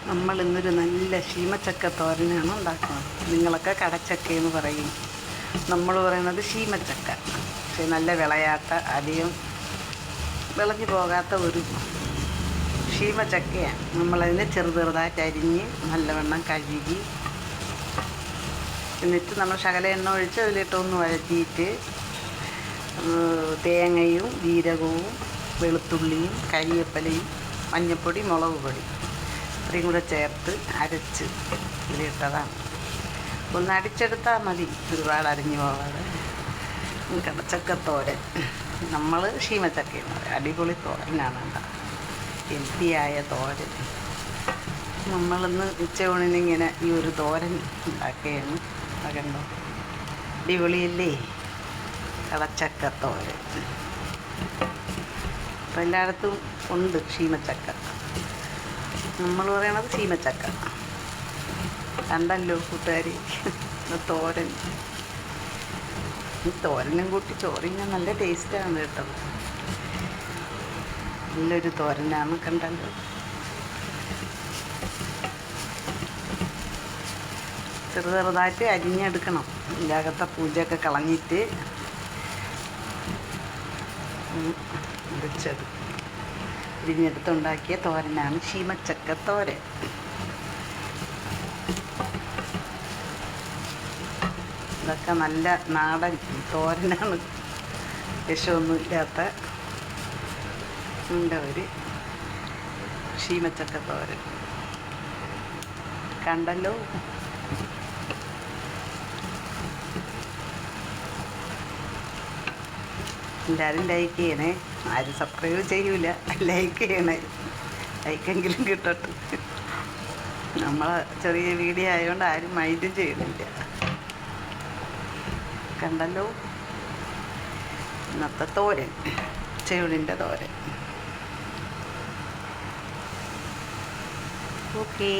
നമ്മൾ ഇന്നൊരു നല്ല ശീമച്ചക്ക തോരനാണ് ഉണ്ടാക്കുന്നത്. നിങ്ങളൊക്കെ കടച്ചക്കയെന്ന് പറയും, നമ്മൾ പറയുന്നത് ശീമച്ചക്ക. പക്ഷേ നല്ല വിളയാത്ത, അധികം വിളഞ്ഞു പോകാത്ത ഒരു ശീമച്ചക്കയാണ്. നമ്മളതിനെ ചെറുതായിട്ട് അരിഞ്ഞ് നല്ലവണ്ണം കഴുകി, എന്നിട്ട് നമ്മൾ ശകല എണ്ണ ഒഴിച്ച് അതിലിട്ടൊന്ന് വഴറ്റിയിട്ട് തേങ്ങയും ജീരകവും വെളുത്തുള്ളിയും കരിവേപ്പിലയും മഞ്ഞൾപ്പൊടി മുളക് പൊടി ഇത്രയും കൂടെ ചേർത്ത് അരച്ച് ഇതിലിട്ടതാണ്. ഒന്ന് അടിച്ചെടുത്താൽ മതി, ഒരുപാട് അരിഞ്ഞു പോകാതെ. കടച്ചക്കത്തോരൻ, നമ്മൾ ശീമച്ചക്കയെന്ന് പറയും. അടിപൊളി തോരനാണ് കേട്ടോ, ഹെൽത്തിയായ തോരൻ. നമ്മളിന്ന് ഉച്ചയൂണിനിങ്ങനെ ഈ ഒരു തോരൻ ഉണ്ടാക്കുകയാണ്. കണ്ടോ, അടിപൊളിയല്ലേ കടച്ചക്കത്തോരൻ. അപ്പം എല്ലായിടത്തും ഉണ്ട് ശീമച്ചക്ക. നമ്മൾ പറയണത് ശീമച്ചക്ക. കണ്ടല്ലോ കൂട്ടുകാർ, തോരൻ. ഈ തോരനും കൂട്ടി ചോറിന് നല്ല ടേസ്റ്റാണ് കേട്ടോ. നല്ലൊരു തോരനാണ്, കണ്ടല്ലോ. ചെറുതായിട്ട് അരിഞ്ഞെടുക്കണം. ഇതിനകത്തെ പൂജയൊക്കെ കളഞ്ഞിട്ട് അരിഞ്ഞെടുത്തുണ്ടാക്കിയ തോരനാണ് ശീമച്ചക്ക തോരൻ. ഇതൊക്കെ നല്ല നാടൻ തോരനാണ്, വിഷമൊന്നുമില്ലാത്ത ഒരു ശീമച്ചക്ക തോരൻ. കണ്ടല്ലോ. എല്ലാവരും ലൈക്ക് ചെയ്യണേ. ആരും സബ്സ്ക്രൈബ് ചെയ്യൂല, ലൈക്ക് ചെയ്യണേ. ലൈക്കെങ്കിലും കിട്ടട്ടെ. നമ്മളെ ചെറിയ വീഡിയോ ആയതുകൊണ്ട് ആരും മൈൻഡും ചെയ്യണില്ല. കണ്ടല്ലോ ഇന്നത്തെ തോരൻ, ചെവിളിൻ്റെ തോരൻ. ഓക്കേ.